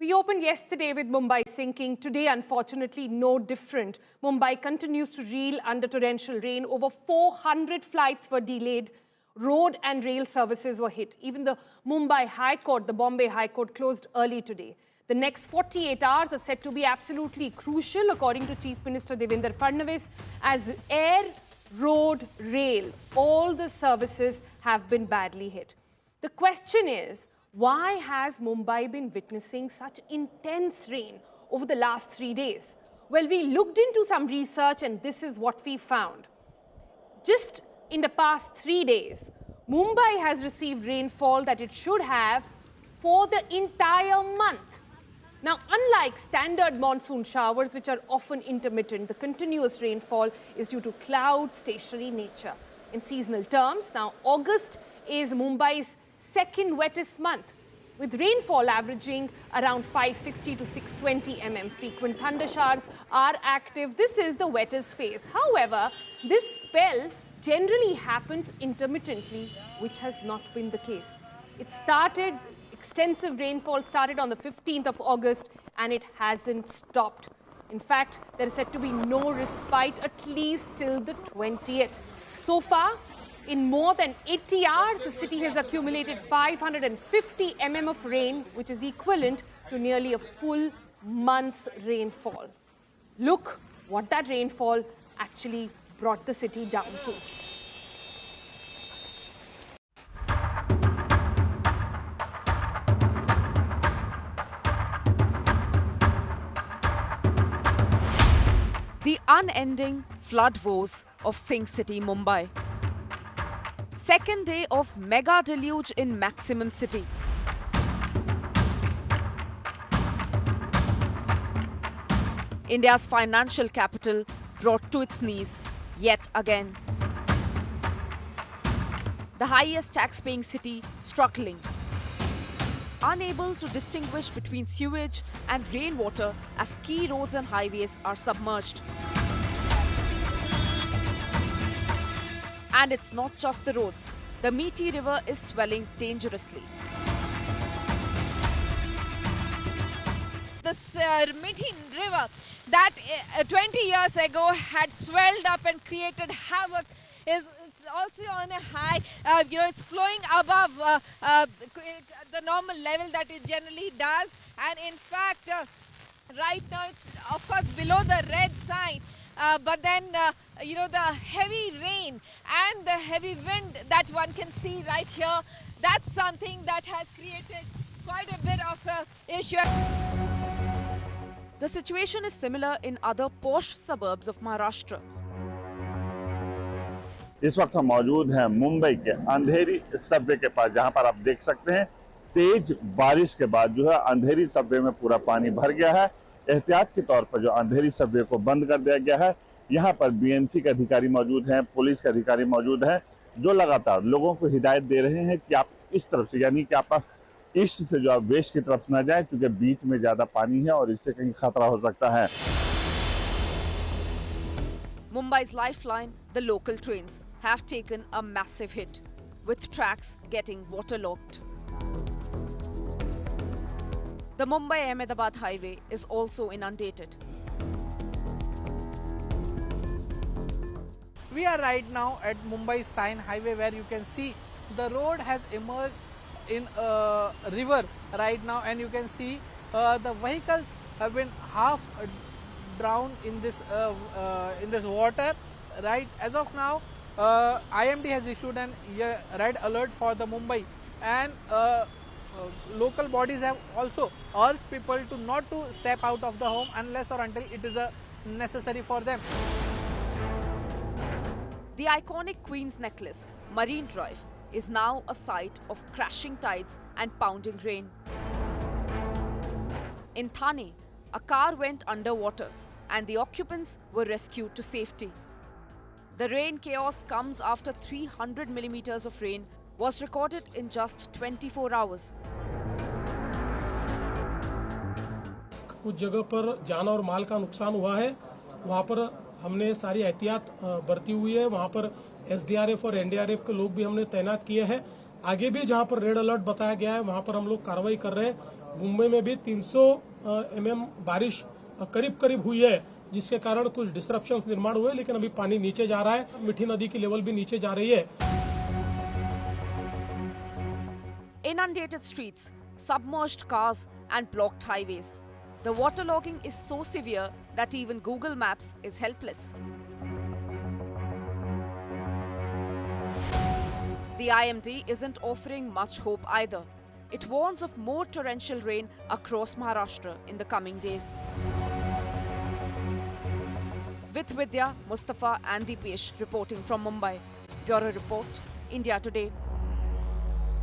We opened yesterday with Mumbai sinking. Today, unfortunately, no different. Mumbai continues to reel under torrential rain. Over 400 flights were delayed. Road and rail services were hit. Even the Mumbai High Court, the Bombay High Court, closed early today. The next 48 hours are said to be absolutely crucial, according to Chief Minister Devendra Fadnavis, as air, road, rail, all the services have been badly hit. The question is, why has Mumbai been witnessing such intense rain over the last 3 days? Well, we looked into some research and this is what we found. Just in the past 3 days, Mumbai has received rainfall that it should have for the entire month. Now, unlike standard monsoon showers, which are often intermittent, the continuous rainfall is due to cloud stationary nature. In seasonal terms, now August is Mumbai's second wettest month, with rainfall averaging around 560 to 620 mm. Frequent thunder showers are active. This is the wettest phase. However, this spell generally happens intermittently, which has not been the case. Extensive rainfall started on the 15th of August and it hasn't stopped. In fact, there is said to be no respite at least till the 20th. So far, in more than 80 hours, the city has accumulated 550 mm of rain, which is equivalent to nearly a full month's rainfall. Look what that rainfall actually brought the city down to. The unending flood woes of Sing City, Mumbai. Second day of mega deluge in Maximum City. India's financial capital brought to its knees yet again. The highest tax-paying city struggling. Unable to distinguish between sewage and rainwater as key roads and highways are submerged. And it's not just the roads. The Methi River is swelling dangerously. This Methi River that 20 years ago had swelled up and created havoc is also on a high. It's flowing above the normal level that it generally does. And in fact, right now it's of course below the red sign. But then, the heavy rain and the heavy wind that one can see right here, that's something that has created quite a bit of an issue. The situation is similar in other posh suburbs of Maharashtra. इस वक्त हम मौजूद हैं मुंबई के अंधेरी Subway के पास, जहां पर आप देख सकते हैं तेज बारिश के बाद जो है अंधेरी सबवे में पूरा पानी भर गया है। एहतियात के तौर पर जो अंधेरी सबवे को बंद कर दिया गया है। यहाँ पर बीएमसी के अधिकारी मौजूद हैं, पुलिस के अधिकारी मौजूद हैं, जो लगातार लोगों को हिदायत दे रहे हैं कि आप इस तरफ से, यानी कि आप ईस्ट से जो आप वेस्ट की तरफ न जाएं, क्योंकि बीच में ज्यादा पानी है और इससे कहीं खतरा हो सकता है। Mumbai's lifeline, the local trains, have taken a massive hit, with tracks getting waterlogged. The Mumbai-Ahmedabad highway is also inundated. We are right now at Mumbai Sine Highway, where you can see the road has emerged in a river right now, and you can see the vehicles have been half drowned in this water. Right, as of now, IMD has issued an red alert for the Mumbai, and local bodies have also urged people to not to step out of the home unless or until it is necessary for them. The iconic Queen's Necklace, Marine Drive, is now a site of crashing tides and pounding rain. In Thane, a car went underwater and the occupants were rescued to safety. The rain chaos comes after 300 millimeters of rain was recorded in just 24 hours. कुछ जगह पर जान और माल का नुकसान हुआ है। वहां पर हमने सारी एहतियात बरती हुई है। वहां पर एसडीआरएफ और एनडीआरएफ के लोग भी हमने तैनात किए हैं। आगे भी जहां पर रेड अलर्ट बताया गया है वहां पर हम लोग कार्रवाई कर रहे हैं मुंबई में भी 300 mm बारिश करीब करीब हुई है, जिसके कारण कुछ डिस्ट्रप्शंस निर्माण हुए, लेकिन अभी पानी नीचे जा रहा है। मीठी नदी की लेवल भी नीचे जा रही है। Inundated streets, submerged cars and blocked highways. The waterlogging is so severe that even Google Maps is helpless. The IMD isn't offering much hope either. It warns of more torrential rain across Maharashtra in the coming days. With Vidya, Mustafa and Deepesh reporting from Mumbai. Bureau Report, India Today.